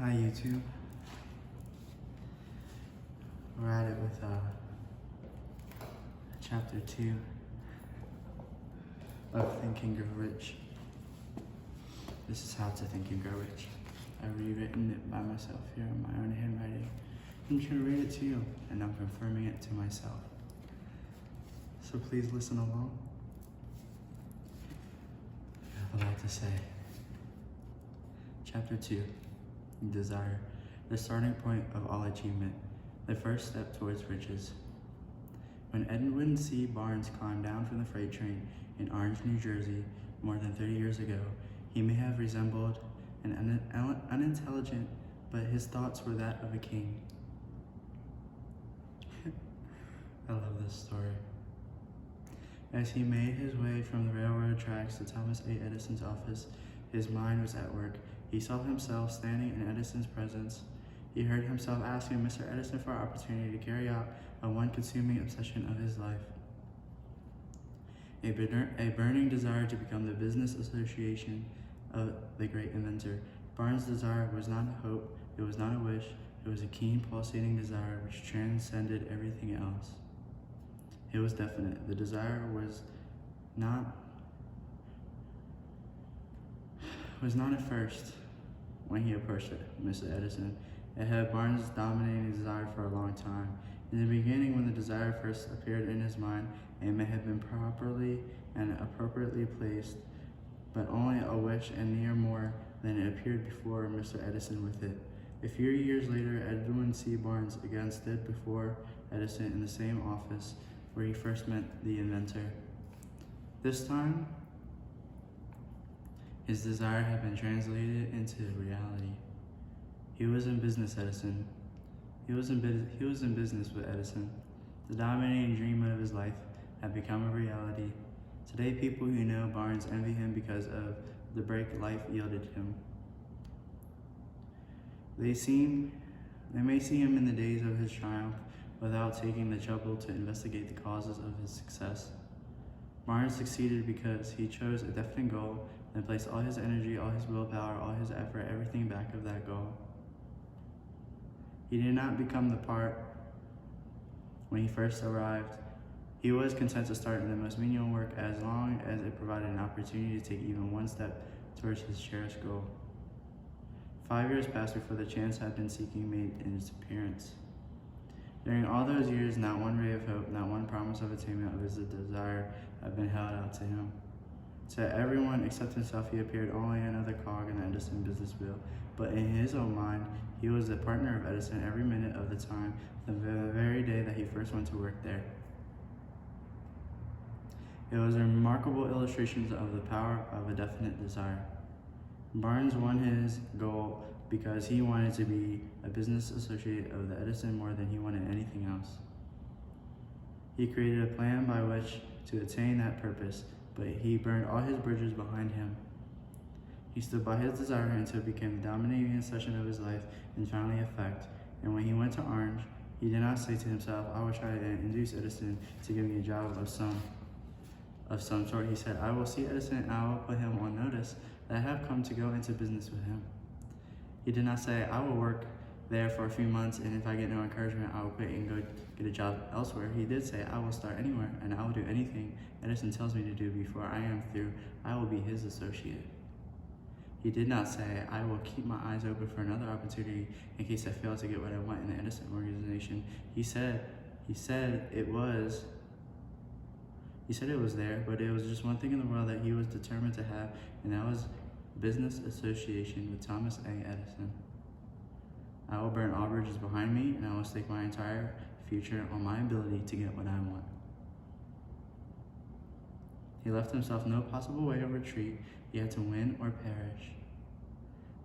Hi YouTube. We're at it with chapter 2 of Think and Grow Rich. This is How to Think and Grow Rich. I've rewritten it by myself here in my own handwriting. I'm just going to read it to you, and I'm confirming it to myself. So please listen along. I have a lot to say. Chapter 2, Desire, the starting point of all achievement, the first step towards riches. When Edwin C. Barnes climbed down from the freight train in Orange, New Jersey, more than 30 years ago, he may have resembled an unintelligent, but his thoughts were that of a king. I love this story. As he made his way from the railroad tracks to Thomas A. Edison's office, his mind was at work. He saw himself standing in Edison's presence. He heard himself asking Mr. Edison for an opportunity to carry out a one-consuming obsession of his life. A burning desire to become the business association of the great inventor. Barnes' desire was not a hope, it was not a wish, it was a keen, pulsating desire which transcended everything else. It was definite. The desire was not at first when he approached Mr. Edison. It had Barnes' dominating desire for a long time. In the beginning, when the desire first appeared in his mind, it may have been properly and appropriately placed, but only a wish and near more than it appeared before Mr. Edison with it. A few years later, Edwin C. Barnes again stood before Edison in the same office where he first met the inventor. This time, his desire had been translated into reality. He was in business, Edison. He was in business with Edison. The dominating dream of his life had become a reality. Today, people who know Barnes envy him because of the break life yielded him. They may see him in the days of his triumph without taking the trouble to investigate the causes of his success. Barnes succeeded because he chose a definite goal and placed all his energy, all his willpower, all his effort, everything back of that goal. He did not become the part when he first arrived. He was content to start in the most menial work as long as it provided an opportunity to take even one step towards his cherished goal. 5 years passed before the chance had been seeking made its appearance. During all those years, not one ray of hope, not one promise of attainment of his desire had been held out to him. To everyone except himself, he appeared only another cog in the Edison business wheel, but in his own mind, he was the partner of Edison every minute of the time, the very day that he first went to work there. It was a remarkable illustration of the power of a definite desire. Barnes won his goal because he wanted to be a business associate of the Edison more than he wanted anything else. He created a plan by which to attain that purpose, but he burned all his bridges behind him. He stood by his desire until it became the dominating obsession of his life and finally effect. And when he went to Orange, he did not say to himself, I will try to induce Edison to give me a job of some sort. He said, I will see Edison and I will put him on notice that I have come to go into business with him. He did not say, I will work there for a few months, and if I get no encouragement, I will quit and go get a job elsewhere. He did say, I will start anywhere, and I will do anything Edison tells me to do before I am through. I will be his associate. He did not say, I will keep my eyes open for another opportunity in case I fail to get what I want in the Edison organization. He said it was there, but it was just one thing in the world that he was determined to have, and that was business association with Thomas A. Edison. I will burn all bridges behind me, and I will stake my entire future on my ability to get what I want. He left himself no possible way of retreat. He had to win or perish.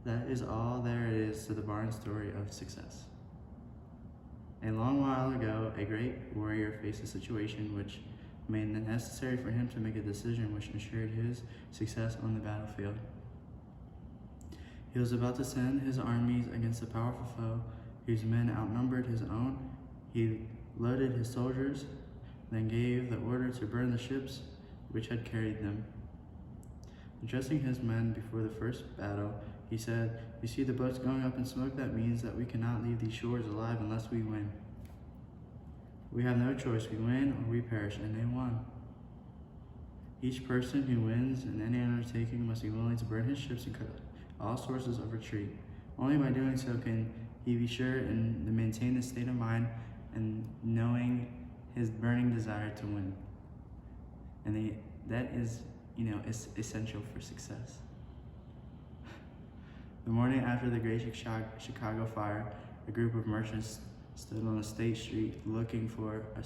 That is all there is to the Barnes story of success. A long while ago, a great warrior faced a situation which made it necessary for him to make a decision which ensured his success on the battlefield. He was about to send his armies against a powerful foe whose men outnumbered his own. He loaded his soldiers, then gave the order to burn the ships which had carried them. Addressing his men before the first battle, He said, "You see the boats going up in smoke? That means that we cannot leave these shores alive unless we win. We have no choice. We win or we perish," and they won. Each person who wins in any undertaking must be willing to burn his ships and cut all sources of retreat. Only by doing so can he be sure and to maintain the state of mind and knowing his burning desire to win. And that is, is essential for success. The morning after the Great Chicago Fire, a group of merchants stood on a state street looking at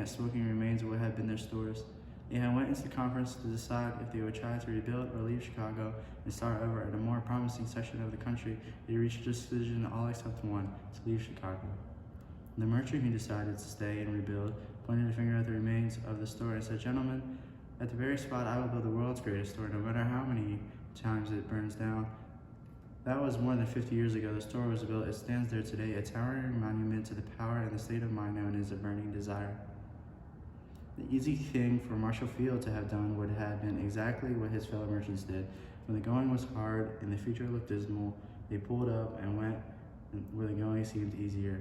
smoking remains of what had been their stores. They had went into the conference to decide if they would try to rebuild or leave Chicago and start over at a more promising section of the country. They reached a decision, all except one, to leave Chicago. The merchant who decided to stay and rebuild pointed a finger at the remains of the store and said, "Gentlemen, at the very spot I will build the world's greatest store, no matter how many times it burns down." That was more than 50 years ago. The store was built. It stands there today, a towering monument to the power and the state of mind known as a burning desire. The easy thing for Marshall Field to have done would have been exactly what his fellow merchants did. When the going was hard and the future looked dismal, they pulled up and went where the going seemed easier.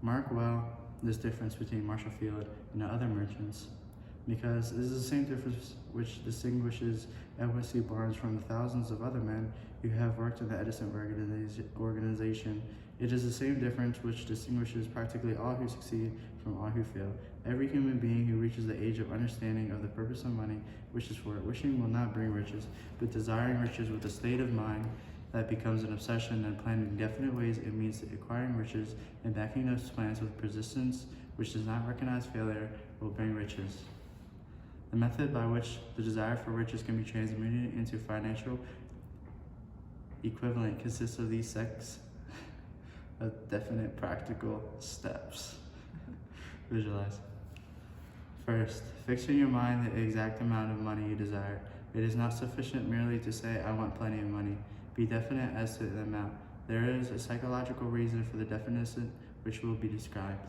Mark well this difference between Marshall Field and the other merchants, because this is the same difference which distinguishes Edward C. Barnes from the thousands of other men who have worked in the Edison organization. It is the same difference which distinguishes practically all who succeed from all who fail. Every human being who reaches the age of understanding of the purpose of money wishes for it. Wishing will not bring riches, but desiring riches with a state of mind that becomes an obsession and planned in definite ways, it means acquiring riches and backing those plans with persistence which does not recognize failure will bring riches. The method by which the desire for riches can be transmuted into financial equivalent consists of these six definite practical steps. Visualize. First, fix in your mind the exact amount of money you desire. It is not sufficient merely to say, "I want plenty of money." Be definite as to the amount. There is a psychological reason for the definition which will be described.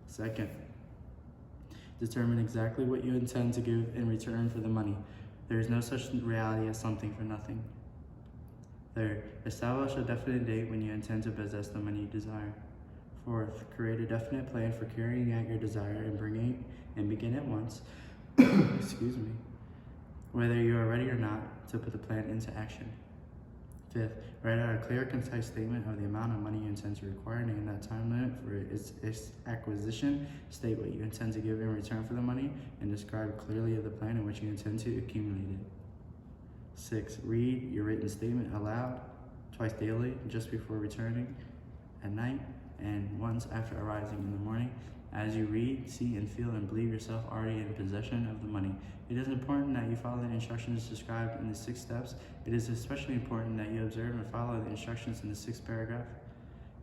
Second, determine exactly what you intend to give in return for the money. There is no such reality as something for nothing. Third, establish a definite date when you intend to possess the money you desire. Fourth, create a definite plan for carrying out your desire and begin at once, excuse me, whether you are ready or not to put the plan into action. Fifth, write out a clear, concise statement of the amount of money you intend to require and in that time limit for its acquisition. State what you intend to give in return for the money and describe clearly the plan in which you intend to accumulate it. 6, read your written statement aloud twice daily, just before returning at night and once after arising in the morning. As you read, see, and feel and believe yourself already in possession of the money. It is important that you follow the instructions described in the 6 steps. It is especially important that you observe and follow the instructions in the 6th paragraph.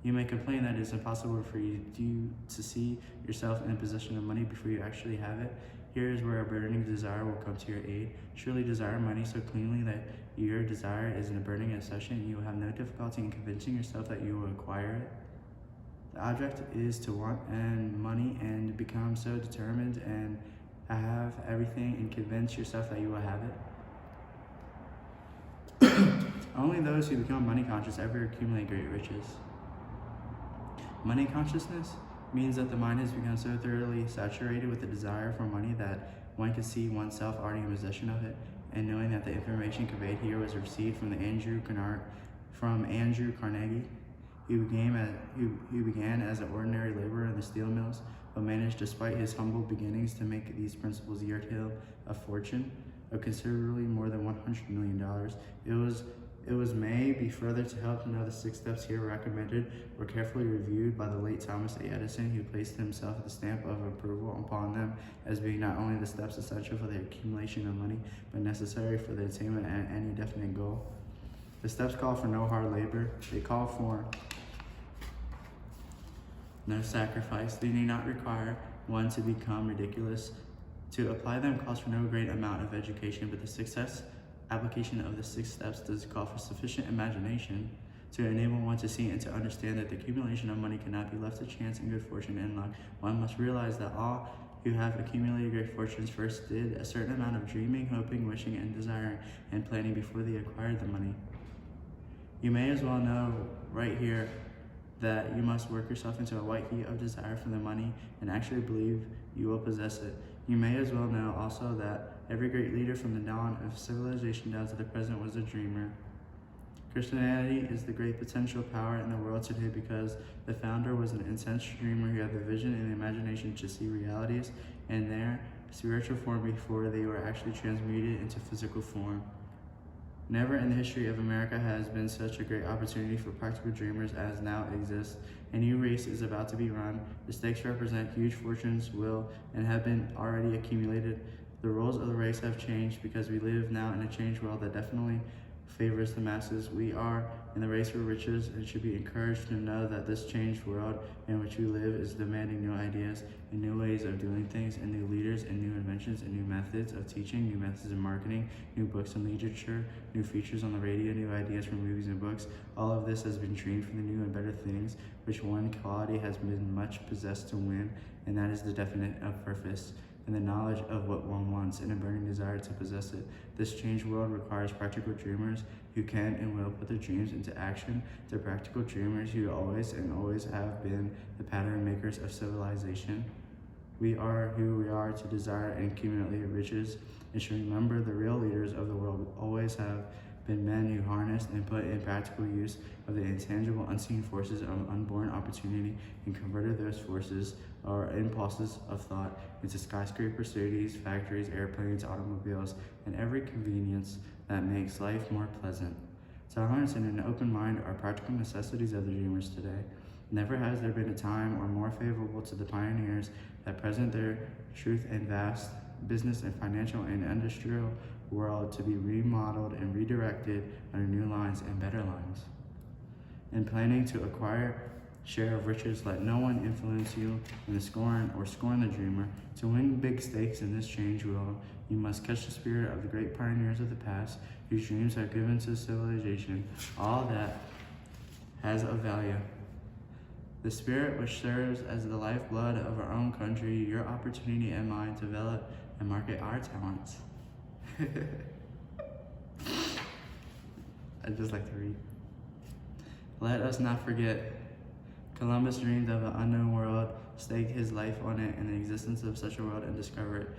You may complain that it is impossible for you to see yourself in possession of money before you actually have it. Here is where a burning desire will come to your aid. Surely desire money so cleanly that your desire is in a burning obsession. You will have no difficulty in convincing yourself that you will acquire it. The object is to want money and become so determined and have everything and convince yourself that you will have it. Only those who become money conscious ever accumulate great riches. Money consciousness means that the mind has become so thoroughly saturated with the desire for money that one can see oneself already in possession of it, and knowing that the information conveyed here was received from Andrew Carnegie, who began as an ordinary laborer in the steel mills, but managed, despite his humble beginnings, to make these principles yield him a fortune of considerably more than $100 million. It was may be further to help to know the 6 steps here recommended were carefully reviewed by the late Thomas A. Edison, who placed himself the stamp of approval upon them as being not only the steps essential for the accumulation of money, but necessary for the attainment of any definite goal. The steps call for no hard labor. They call for no sacrifice. They need not require one to become ridiculous. To apply them calls for no great amount of education, but the success application of the 6 steps does call for sufficient imagination to enable one to see and to understand that the accumulation of money cannot be left to chance and good fortune and luck. One must realize that all who have accumulated great fortunes first did a certain amount of dreaming, hoping, wishing, and desiring, and planning before they acquired the money. You may as well know right here that you must work yourself into a white heat of desire for the money and actually believe you will possess it. You may as well know also that every great leader from the dawn of civilization down to the present was a dreamer. Christianity is the great potential power in the world today because the founder was an intense dreamer who had the vision and the imagination to see realities in their spiritual form before they were actually transmuted into physical form. Never in the history of America has been such a great opportunity for practical dreamers as now exists. A new race is about to be run. The stakes represent huge fortunes will and have been already accumulated. The roles of the race have changed because we live now in a changed world that definitely favors the masses. We are in the race for riches and should be encouraged to know that this changed world in which we live is demanding new ideas and new ways of doing things and new leaders and new inventions and new methods of teaching, new methods of marketing, new books and literature, new features on the radio, new ideas for movies and books. All of this has been trained for the new and better things, which one quality has been much possessed to win, and that is the definite of purpose and the knowledge of what one wants and a burning desire to possess it. This changed world requires practical dreamers who can and will put their dreams into action. The practical dreamers who always have been the pattern makers of civilization. We are who we are to desire and accumulate riches, and should remember the real leaders of the world always have been men who harnessed and put in practical use of the intangible, unseen forces of unborn opportunity and converted those forces or impulses of thought into skyscrapers, cities, factories, airplanes, automobiles, and every convenience that makes life more pleasant. Tolerance and an open mind are practical necessities of the dreamers today. Never has there been a time or more favorable to the pioneers that present their truth and vast business and financial and industrial world to be remodeled and redirected under new lines and better lines. In planning to acquire share of riches, let no one influence you in the scorn the dreamer. To win big stakes in this change world, you must catch the spirit of the great pioneers of the past, whose dreams have given to civilization all that has of value. The spirit which serves as the lifeblood of our own country, your opportunity and mine to develop and market our talents. I just like to read. Let us not forget, Columbus dreamed of an unknown world, staked his life on it and the existence of such a world, and discovered it.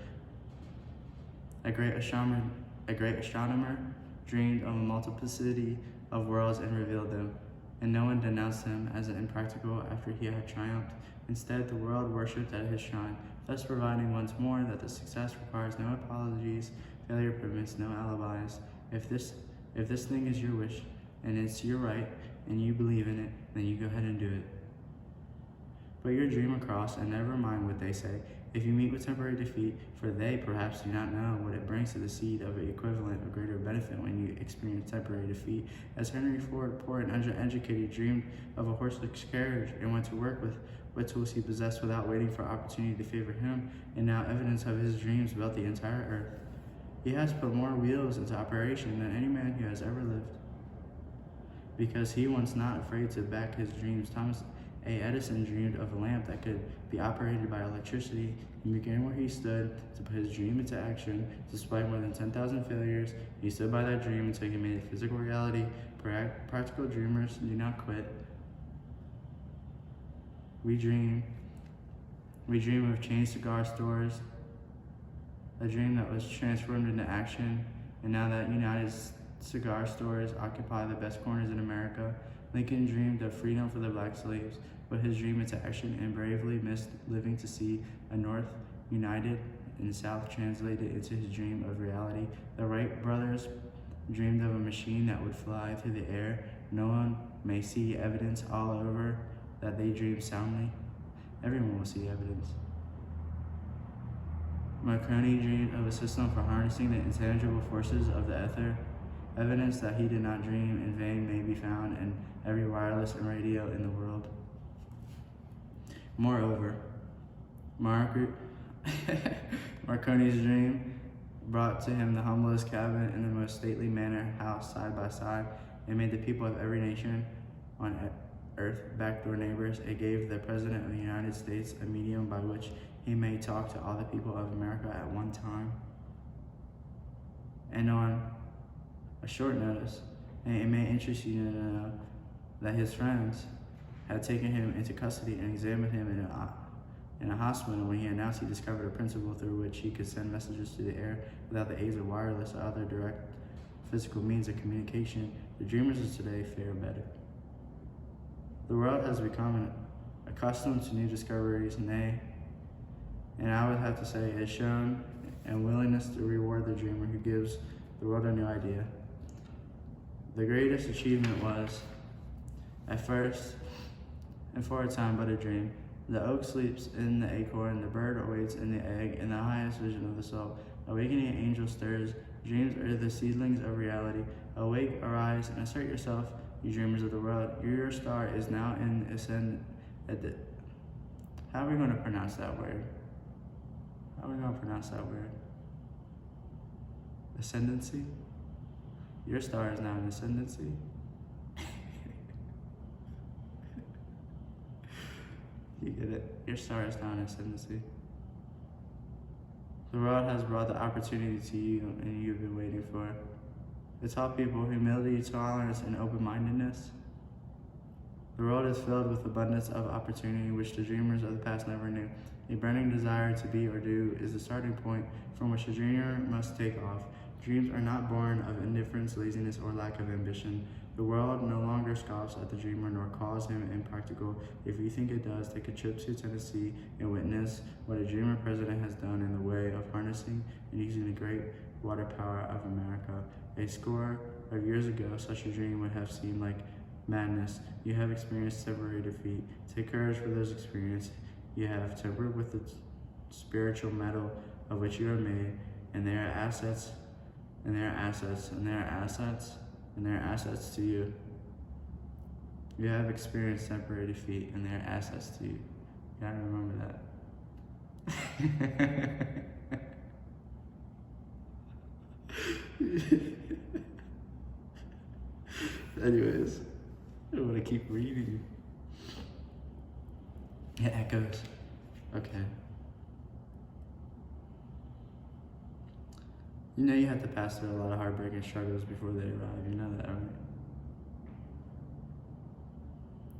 A great astronomer dreamed of a multiplicity of worlds and revealed them, and no one denounced him as impractical after he had triumphed. Instead, the world worshipped at his shrine, thus providing once more that the success requires no apologies, failure permits no alibis. If this thing is your wish, and it's your right, and you believe in it, then you go ahead and do it. Put your dream across and never mind what they say. If you meet with temporary defeat, for they perhaps do not know what it brings to the seed of an equivalent of greater benefit when you experience temporary defeat. As Henry Ford, poor and uneducated, dreamed of a horseless carriage and went to work with what tools he possessed without waiting for opportunity to favor him, and now evidence of his dreams built the entire earth. He has put more wheels into operation than any man who has ever lived. Because he was not afraid to back his dreams, Thomas A. Edison dreamed of a lamp that could be operated by electricity. He began where he stood to put his dream into action. Despite more than 10,000 failures, he stood by that dream until he made it physical reality. Practical dreamers do not quit. We dream of chain cigar stores, a dream that was transformed into action, and now that United cigar stores occupy the best corners in America. Lincoln dreamed of freedom for the black slaves, put his dream into action, and bravely missed living to see a North united and South translated into his dream of reality. The Wright brothers dreamed of a machine that would fly through the air. No one may see evidence all over that they dreamed soundly. Everyone will see evidence. Marconi dreamed of a system for harnessing the intangible forces of the ether. Evidence that he did not dream in vain may be found in every wireless and radio in the world. Moreover, Marconi's dream brought to him the humblest cabin in the most stately manor house side by side. It made the people of every nation on earth backdoor neighbors. It gave the President of the United States a medium by which he he may talk to all the people of America at one time. And on a short notice, and it may interest you to know that his friends had taken him into custody and examined him in a hospital when he announced he discovered a principle through which he could send messages to the air without the aids of wireless or other direct physical means of communication. The dreamers of today fare better. The world has become accustomed to new discoveries, nay, and I would have to say has shown a willingness to reward the dreamer who gives the world a new idea. The greatest achievement was, at first, and for a time, but a dream. The oak sleeps in the acorn, the bird awaits in the egg, in the highest vision of the soul. Awakening angel stirs, dreams are the seedlings of reality. Awake, arise, and assert yourself, you dreamers of the world. Your star is now in ascend. How are we going to pronounce that word? How are we going to pronounce that word? Ascendancy? Your star is now in ascendancy. You get it? Your star is now in ascendancy. The world has brought the opportunity to you, and you've been waiting for it. It taught people humility, tolerance, and open-mindedness. The world is filled with abundance of opportunity which the dreamers of the past never knew. A burning desire to be or do is the starting point from which the dreamer must take off. Dreams are not born of indifference, laziness, or lack of ambition. The world no longer scoffs at the dreamer nor calls him impractical. If you think it does, take a trip to Tennessee and witness what a dreamer president has done in the way of harnessing and using the great water power of America. A score of years ago, such a dream would have seemed like madness. You have experienced temporary defeat. Take courage for those experiences. You have tempered with the spiritual metal of which you are made, and they are assets, and they are assets, and they are assets, and they are assets to you. You have experienced temporary defeat, and they are assets to you. You gotta remember that. Anyways, I want to keep reading. It echoes. Okay. You know you have to pass through a lot of heartbreak and struggles before they arrive. You know that, right?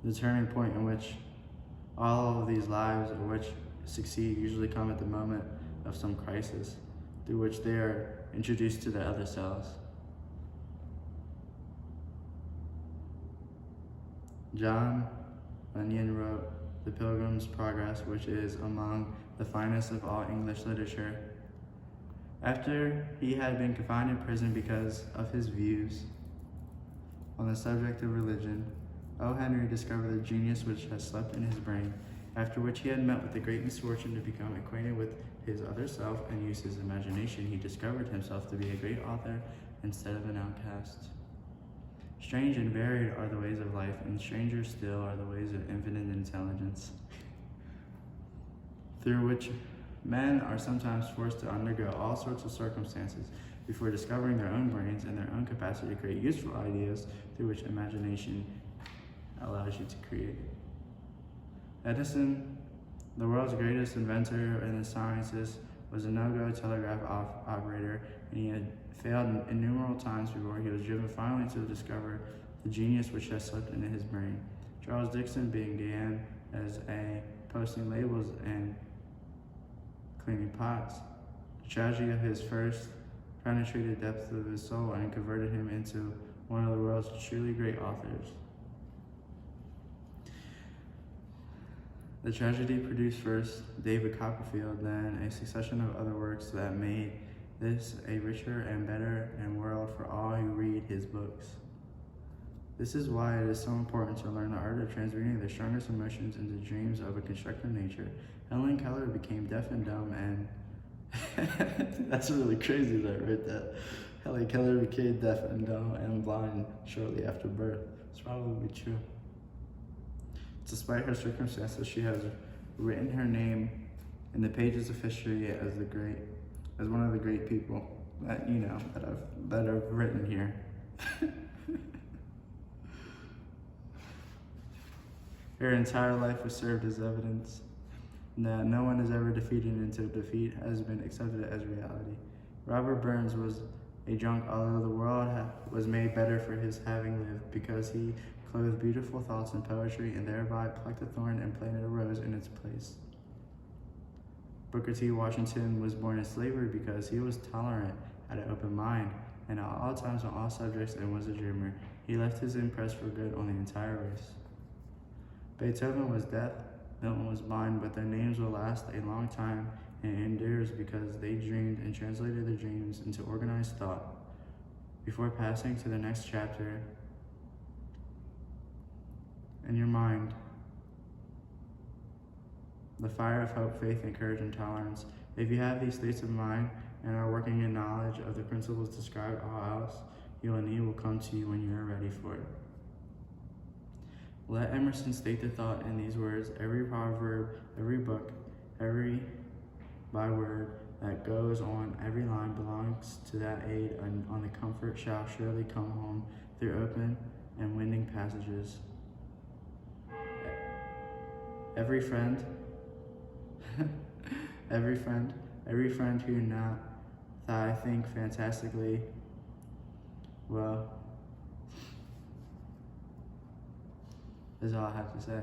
The turning point in which all of these lives in which succeed usually come at the moment of some crisis through which they are introduced to their other selves. John Bunyan wrote The Pilgrim's Progress, which is among the finest of all English literature. After he had been confined in prison because of his views on the subject of religion, O. Henry discovered the genius which had slept in his brain, after which he had met with the great misfortune to become acquainted with his other self and use his imagination. He discovered himself to be a great author instead of an outcast. Strange and varied are the ways of life, and stranger still are the ways of infinite intelligence, through which men are sometimes forced to undergo all sorts of circumstances before discovering their own brains and their own capacity to create useful ideas through which imagination allows you to create. Edison, the world's greatest inventor in the sciences, was a no-go telegraph operator, and he had failed innumerable times before he was driven finally to discover the genius which had slept in his brain. Charles Dickens began as a posting labels and cleaning pots. The tragedy of his first penetrated the depths of his soul and converted him into one of the world's truly great authors. The tragedy produced first David Copperfield, then a succession of other works that made this a richer and better world for all who read his books. This is why it is so important to learn the art of transmuting the strongest emotions into dreams of a constructive nature. Helen Keller became deaf and dumb, and that's really crazy that I read that. Helen Keller became deaf and dumb and blind shortly after birth. It's probably true. Despite her circumstances, she has written her name in the pages of history as one of the great people that I've written here. Her entire life was served as evidence. that no one is ever defeated until defeat has been accepted as reality. Robert Burns was a drunk, although the world was made better for his having lived, because he clothed beautiful thoughts in poetry and thereby plucked a thorn and planted a rose in its place. Booker T. Washington was born in slavery because he was tolerant, had an open mind, and at all times on all subjects, and was a dreamer. He left his impress for good on the entire race. Beethoven was deaf, Milton was blind, but their names will last a long time and endures because they dreamed and translated their dreams into organized thought. Before passing to the next chapter, in your mind, the fire of hope, faith, and courage, and tolerance. If you have these states of mind and are working in knowledge of the principles described, all else you will need will come to you when you are ready for it. Let Emerson state the thought in these words: every proverb, every book, every byword that goes on every line belongs to that aid, and on the comfort shall surely come home through open and winding passages. Every friend, every friend who not that I think fantastically well is all I have to say.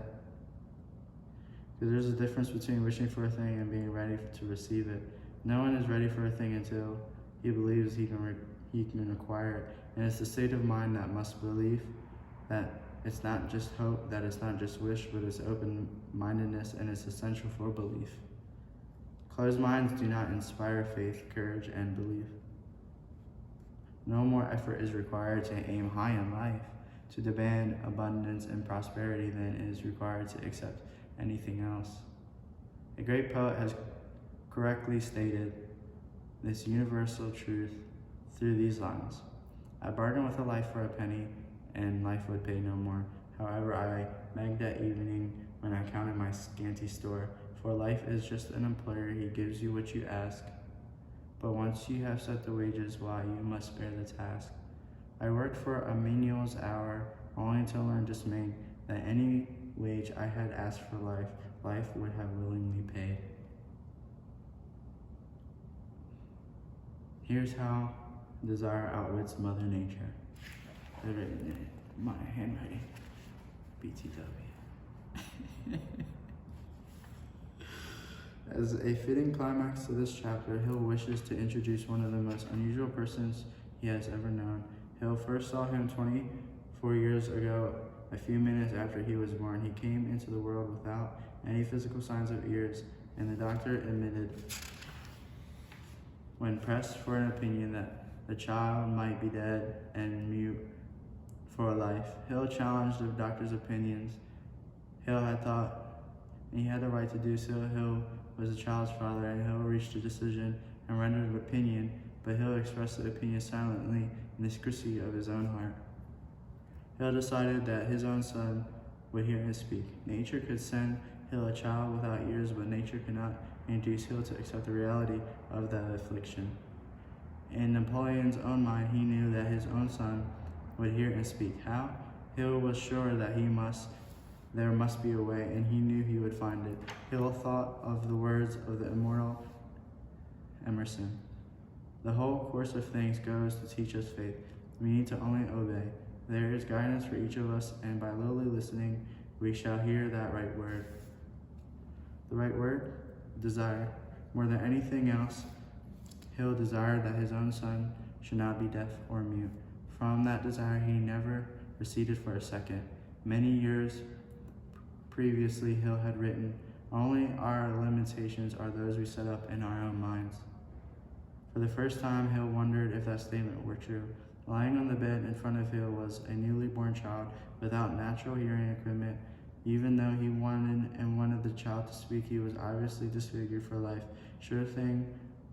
Because there's a difference between wishing for a thing and being ready to receive it. No one is ready for a thing until he believes he can acquire it. And it's the state of mind that must believe that it's not just hope, that it's not just wish, but it's open-mindedness, and it's essential for belief. Closed minds do not inspire faith, courage, and belief. No more effort is required to aim high in life, to demand abundance and prosperity than is required to accept anything else. A great poet has correctly stated this universal truth through these lines: I bargained with a life for a penny, and life would pay no more. However, I begged that evening when I counted my scanty store, for life is just an employer, he gives you what you ask. But once you have set the wages, why, you must bear the task. I worked for a menial's hour, only to learn dismayed that any wage I had asked for life, life would have willingly paid. Here's how desire outwits Mother Nature. They're written in my handwriting. BTW. As a fitting climax to this chapter, Hill wishes to introduce one of the most unusual persons he has ever known. Hill first saw him 24 years ago, a few minutes after he was born. He came into the world without any physical signs of ears, and the doctor admitted, when pressed for an opinion, that the child might be dead and mute for life. Hill challenged the doctor's opinions. Hill had thought, and he had the right to do so. Hill was the child's father, and Hill reached a decision and rendered an opinion, but Hill expressed the opinion silently in the secrecy of his own heart. Hill decided that his own son would hear him speak. Nature could send Hill a child without ears, but nature could not induce Hill to accept the reality of that affliction. In Napoleon's own mind, he knew that his own son would hear and speak. How? Hill was sure that there must be a way, and he knew he would find it. Hill thought of the words of the immortal Emerson. The whole course of things goes to teach us faith. We need to only obey. There is guidance for each of us, and by lowly listening, we shall hear that right word. The right word? Desire. More than anything else, Hill desired that his own son should not be deaf or mute. From that desire, he never receded for a second. Many years previously, Hill had written, "Only our limitations are those we set up in our own minds." For the first time, Hill wondered if that statement were true. Lying on the bed in front of Hill was a newly born child without natural hearing equipment. Even though he wanted the child to speak, he was obviously disfigured for life. Sure thing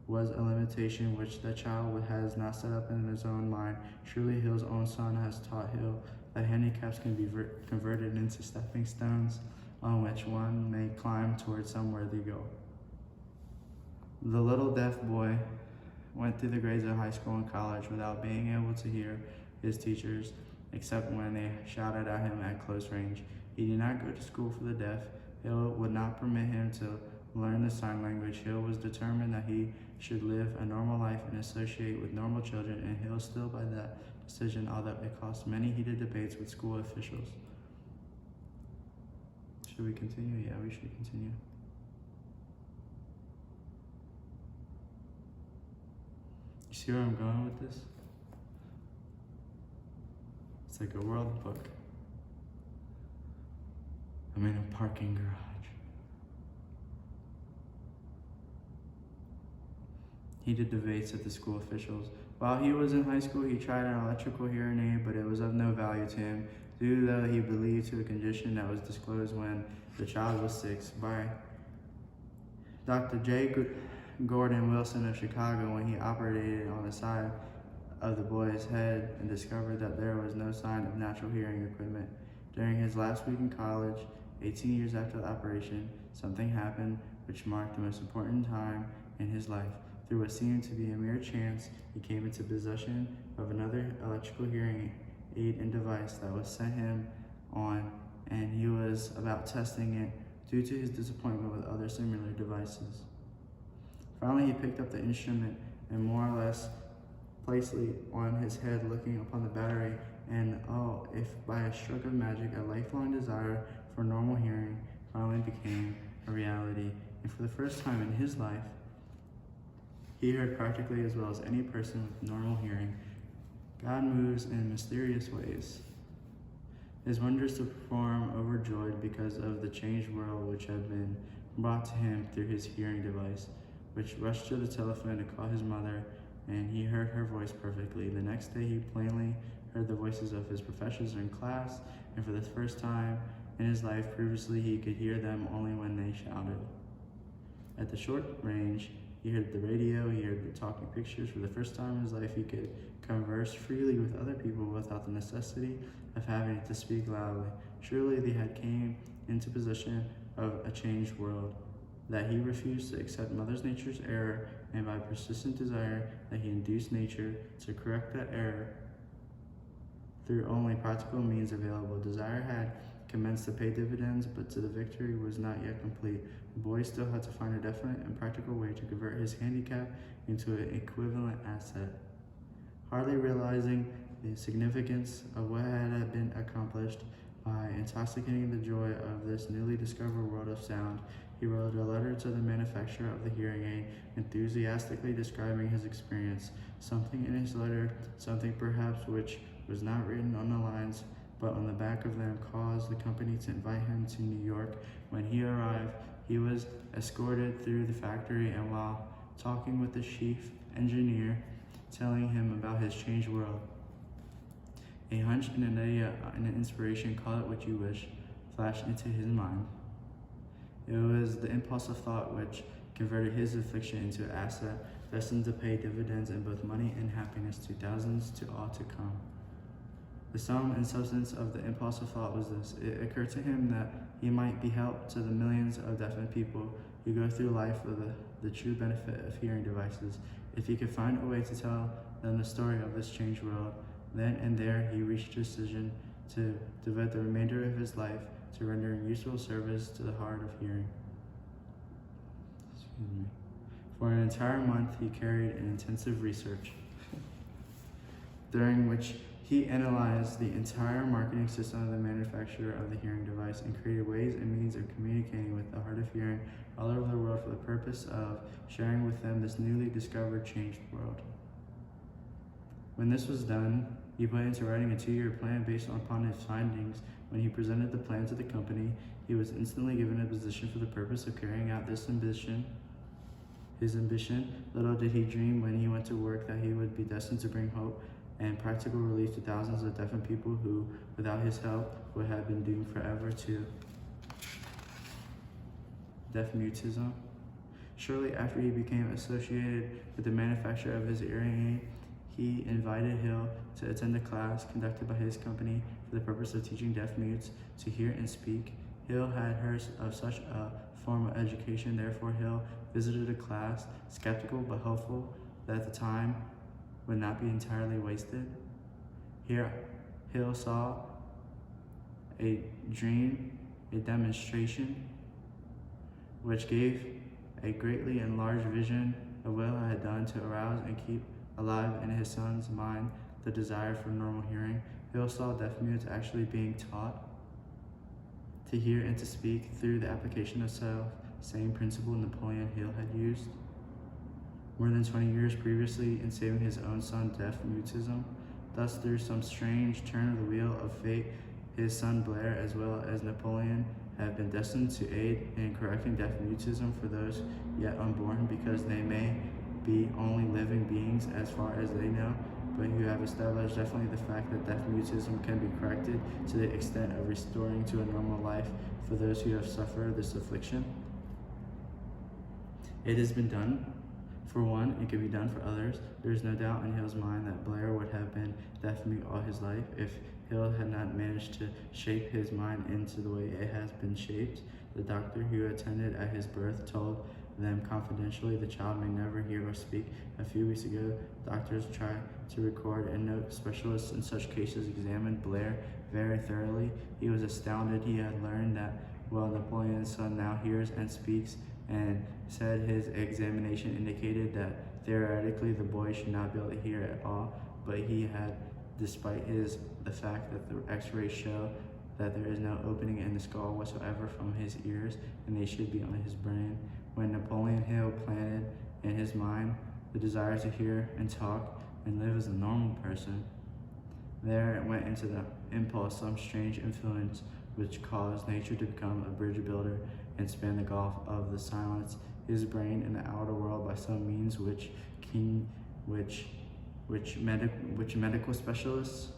was a limitation which the child has not set up in his own mind. Surely Hill's own son has taught Hill that handicaps can be converted into stepping stones on which one may climb towards some worthy goal. The little deaf boy went through the grades of high school and college without being able to hear his teachers except when they shouted at him at close range. He did not go to school for the deaf. Hill would not permit him to learn the sign language. Hill was determined that he should live a normal life and associate with normal children, and Hill stood by that decision, although it caused many heated debates with school officials. Should we continue? Yeah, we should continue. You see where I'm going with this? It's like a world book. I'm in a parking garage. Heated debates at the school officials. While he was in high school, he tried an electrical hearing aid, but it was of no value to him, due though he believed to a condition that was disclosed when the child was 6 by Dr. J. Gordon Wilson of Chicago when he operated on the side of the boy's head and discovered that there was no sign of natural hearing equipment. During his last week in college, 18 years after the operation, something happened which marked the most important time in his life. Through what seemed to be a mere chance, he came into possession of another electrical hearing aid and device that was sent him on, and he was about testing it due to his disappointment with other similar devices. Finally, he picked up the instrument and more or less placed it on his head, looking upon the battery, and oh, if by a stroke of magic, a lifelong desire for normal hearing finally became a reality, and for the first time in his life, he heard practically as well as any person with normal hearing. God moves in mysterious ways. His wonders to perform, overjoyed because of the changed world which had been brought to him through his hearing device, which rushed to the telephone to call his mother, and he heard her voice perfectly. The next day he plainly heard the voices of his professors in class, and for the first time in his life previously he could hear them only when they shouted. At the short range, he heard the radio, he heard the talking pictures. For the first time in his life, he could converse freely with other people without the necessity of having to speak loudly. Surely they had came into possession of a changed world, that he refused to accept Mother Nature's error, and by persistent desire that he induced nature to correct that error through only practical means available. Desire had commenced to pay dividends, but the victory was not yet complete. The boy still had to find a definite and practical way to convert his handicap into an equivalent asset. Hardly realizing the significance of what had been accomplished by intoxicating the joy of this newly discovered world of sound, he wrote a letter to the manufacturer of the hearing aid, enthusiastically describing his experience. Something in his letter, something perhaps which was not written on the lines, but on the back of them, caused the company to invite him to New York. When he arrived, he was escorted through the factory, and while talking with the chief engineer, telling him about his changed world, a hunch and an idea and an inspiration, call it what you wish, flashed into his mind. It was the impulse of thought which converted his affliction into an asset destined to pay dividends in both money and happiness to thousands to all to come. The sum and substance of the impulse of thought was this. It occurred to him that he might be help to the millions of deafened people who go through life with the true benefit of hearing devices. If he could find a way to tell them the story of this changed world, then and there he reached a decision to devote the remainder of his life to rendering useful service to the hard of hearing. For an entire month, he carried an intensive research, during which he analyzed the entire marketing system of the manufacturer of the hearing device and created ways and means of communicating with the hard of hearing all over the world for the purpose of sharing with them this newly discovered changed world. When this was done, he put into writing a 2-year plan based upon his findings. When he presented the plan to the company, he was instantly given a position for the purpose of carrying out this ambition. His ambition, little did he dream when he went to work that he would be destined to bring hope and practical relief to thousands of deafened people who, without his help, would have been doomed forever to deafmutism. Shortly after he became associated with the manufacturer of his hearing aid, he invited Hill to attend a class conducted by his company for the purpose of teaching deaf mutes to hear and speak. Hill had heard of such a form of education, therefore Hill visited a class, skeptical but hopeful that at the time would not be entirely wasted. Here, Hill saw a dream, a demonstration, which gave a greatly enlarged vision of what Hill had done to arouse and keep alive in his son's mind the desire for normal hearing. Hill saw deaf mutes actually being taught to hear and to speak through the application of same principle Napoleon Hill had used more than 20 years previously in saving his own son deaf mutism. Thus, through some strange turn of the wheel of fate, his son Blair, as well as Napoleon, have been destined to aid in correcting deaf mutism for those yet unborn, because they may be only living beings as far as they know, but who have established definitely the fact that deaf mutism can be corrected to the extent of restoring to a normal life for those who have suffered this affliction. It has been done for one, it can be done for others. There is no doubt in Hill's mind that Blair would have been deaf mute all his life if Hill had not managed to shape his mind into the way it has been shaped. The doctor who attended at his birth told them confidentially the child may never hear or speak. A few weeks ago, doctors tried to record and note. Specialists in such cases examined Blair very thoroughly. He was astounded. He had learned that while Napoleon's son now hears and speaks, and said his examination indicated that theoretically the boy should not be able to hear at all, but he had, despite the fact that the x-rays show that there is no opening in the skull whatsoever from his ears, and they should be on his brain. When Napoleon Hill planted in his mind the desire to hear and talk and live as a normal person, there it went into the impulse some strange influence which caused nature to become a bridge builder and span the gulf of the silence, his brain in the outer world by some means which medical specialists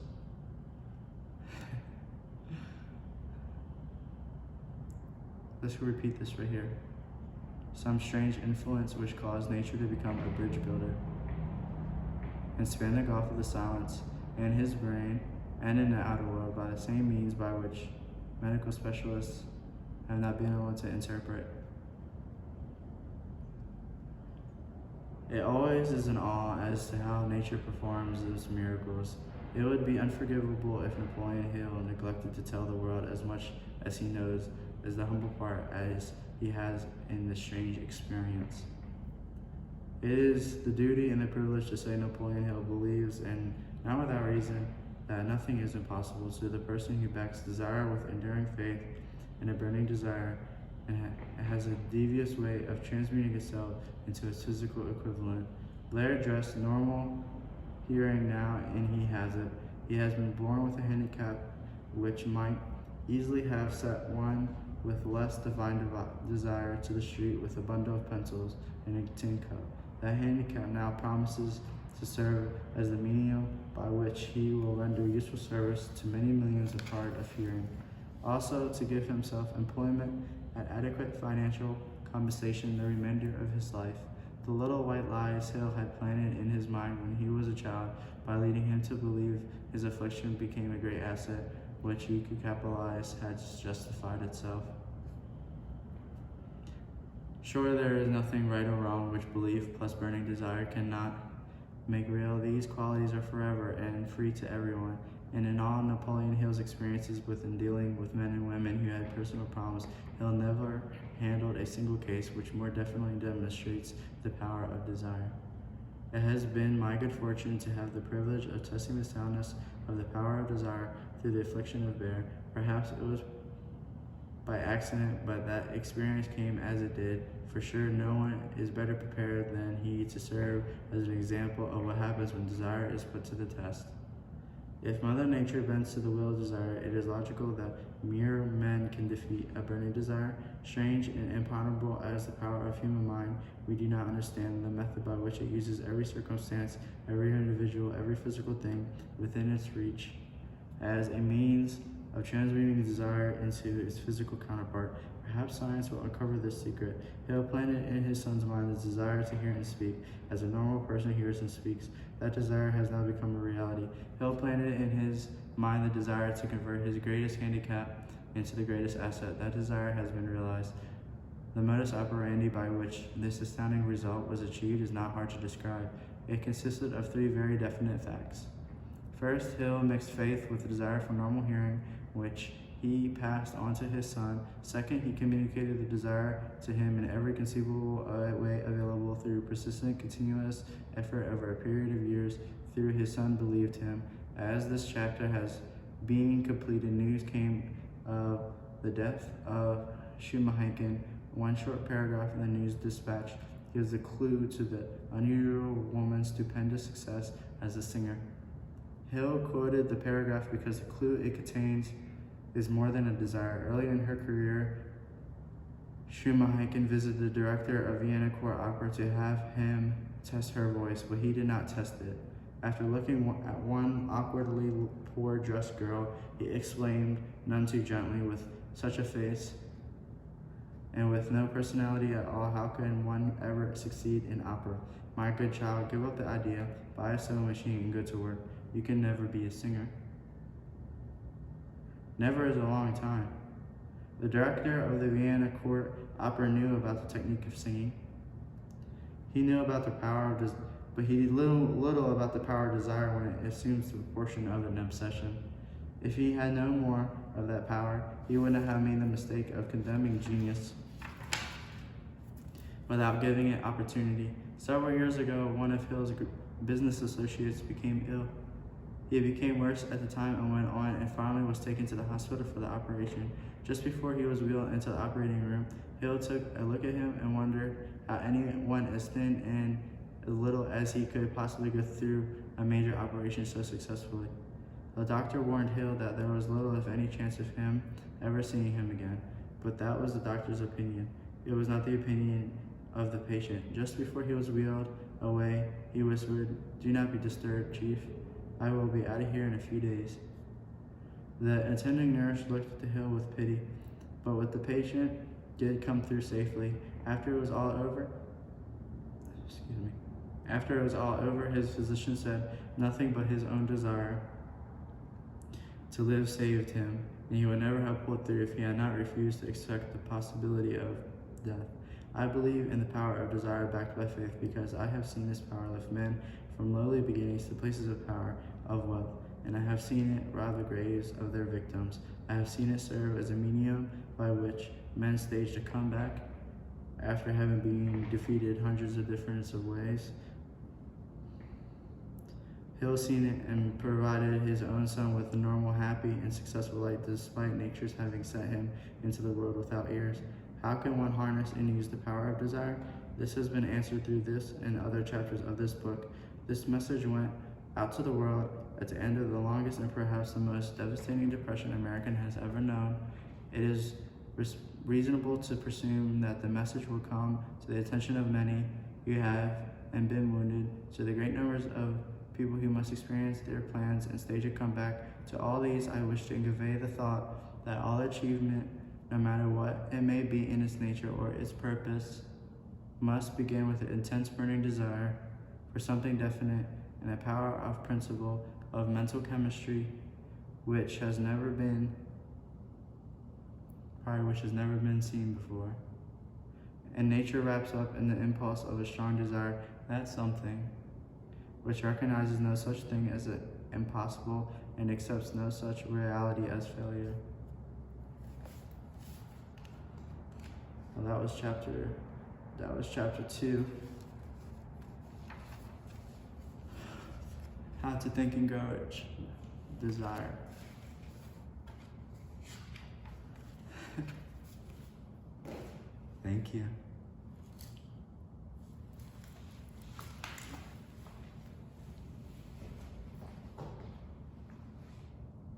let's repeat this right here. Some strange influence which caused nature to become a bridge builder and span the gulf of the silence in his brain and in the outer world by the same means by which medical specialists have not been able to interpret. It always is in awe as to how nature performs those miracles. It would be unforgivable if Napoleon Hill neglected to tell the world as much as he knows as the humble part as he has in this strange experience. It is the duty and the privilege to say Napoleon Hill believes, and not without reason, that nothing is impossible to the person who backs desire with enduring faith and a burning desire, and it has a devious way of transmuting itself into its physical equivalent. Blair dressed normal hearing now, and he has it. He has been born with a handicap which might easily have set one with less divine desire to the street with a bundle of pencils and a tin cup. That handicap now promises to serve as the medium by which he will render useful service to many millions of hard of hearing. Also, to give himself employment at adequate financial compensation the remainder of his life. The little white lies Hill had planted in his mind when he was a child, by leading him to believe his affliction became a great asset which he could capitalize, had justified itself. Sure, there is nothing right or wrong which belief plus burning desire cannot make real. These qualities are forever and free to everyone. And in all Napoleon Hill's experiences in dealing with men and women who had personal problems, Hill never handled a single case which more definitely demonstrates the power of desire. It has been my good fortune to have the privilege of testing the soundness of the power of desire through the affliction of Blair. Perhaps it was by accident, but that experience came as it did. For sure, no one is better prepared than he to serve as an example of what happens when desire is put to the test. If Mother Nature bends to the will of desire, it is logical that mere men can defeat a burning desire. Strange and imponderable as the power of human mind, we do not understand the method by which it uses every circumstance, every individual, every physical thing within its reach as a means of transmuting desire into its physical counterpart. Perhaps science will uncover this secret. Hill planted in his son's mind the desire to hear and speak, as a normal person hears and speaks. That desire has now become a reality. Hill planted in his mind the desire to convert his greatest handicap into the greatest asset. That desire has been realized. The modus operandi by which this astounding result was achieved is not hard to describe. It consisted of three very definite facts. First, Hill mixed faith with the desire for normal hearing, which he passed on to his son. Second, he communicated the desire to him in every conceivable way available through persistent, continuous effort over a period of years. Through his son believed him. As this chapter has been completed, news came of the death of Schumacher. One short paragraph in the News Dispatch gives a clue to the unusual woman's stupendous success as a singer. Hill quoted the paragraph because the clue it contains is more than a desire. Early in her career, Schumacher visited the director of Vienna Court Opera to have him test her voice, but he did not test it. After looking at one awkwardly poor-dressed girl, he exclaimed, none too gently, with such a face and with no personality at all, how can one ever succeed in opera? My good child, give up the idea, buy a sewing machine and go to work. You can never be a singer. Never is a long time. The director of the Vienna Court Opera knew about the technique of singing. He knew about the power of but he knew little about the power of desire when it assumes the proportion of an obsession. If he had known more of that power, he wouldn't have made the mistake of condemning genius without giving it opportunity. Several years ago, one of Hill's business associates became ill. He became worse at the time and went on and finally was taken to the hospital for the operation. Just before he was wheeled into the operating room, Hill took a look at him and wondered how anyone as thin and as little as he could possibly go through a major operation so successfully. The doctor warned Hill that there was little if any chance of him ever seeing him again, but that was the doctor's opinion. It was not the opinion of the patient. Just before he was wheeled away, he whispered, "Do not be disturbed, Chief. I will be out of here in a few days." The attending nurse looked to Hill with pity, but with the patient did come through safely. After it was all over, his physician said nothing but his own desire to live saved him, and he would never have pulled through if he had not refused to accept the possibility of death. I believe in the power of desire backed by faith because I have seen this power lift men from lowly beginnings to places of power, of wealth, and I have seen it rob the graves of their victims. I have seen it serve as a medium by which men staged a comeback after having been defeated hundreds of different ways. Hill seen it and provided his own son with a normal, happy, and successful life despite nature's having sent him into the world without ears. How can one harness and use the power of desire? This has been answered through this and other chapters of this book. This message went out to the world at the end of the longest and perhaps the most devastating depression America has ever known. It is reasonable to presume that the message will come to the attention of many who have and been wounded, to the great numbers of people who must experience their plans and stage a comeback. To all these, I wish to convey the thought that all achievement, no matter what it may be in its nature or its purpose, must begin with an intense burning desire for something definite and a power of principle of mental chemistry which has never been seen before. And nature wraps up in the impulse of a strong desire, that something which recognizes no such thing as impossible and accepts no such reality as failure. Well, that was chapter 2. How to Think and Grow Rich. Desire. Thank you.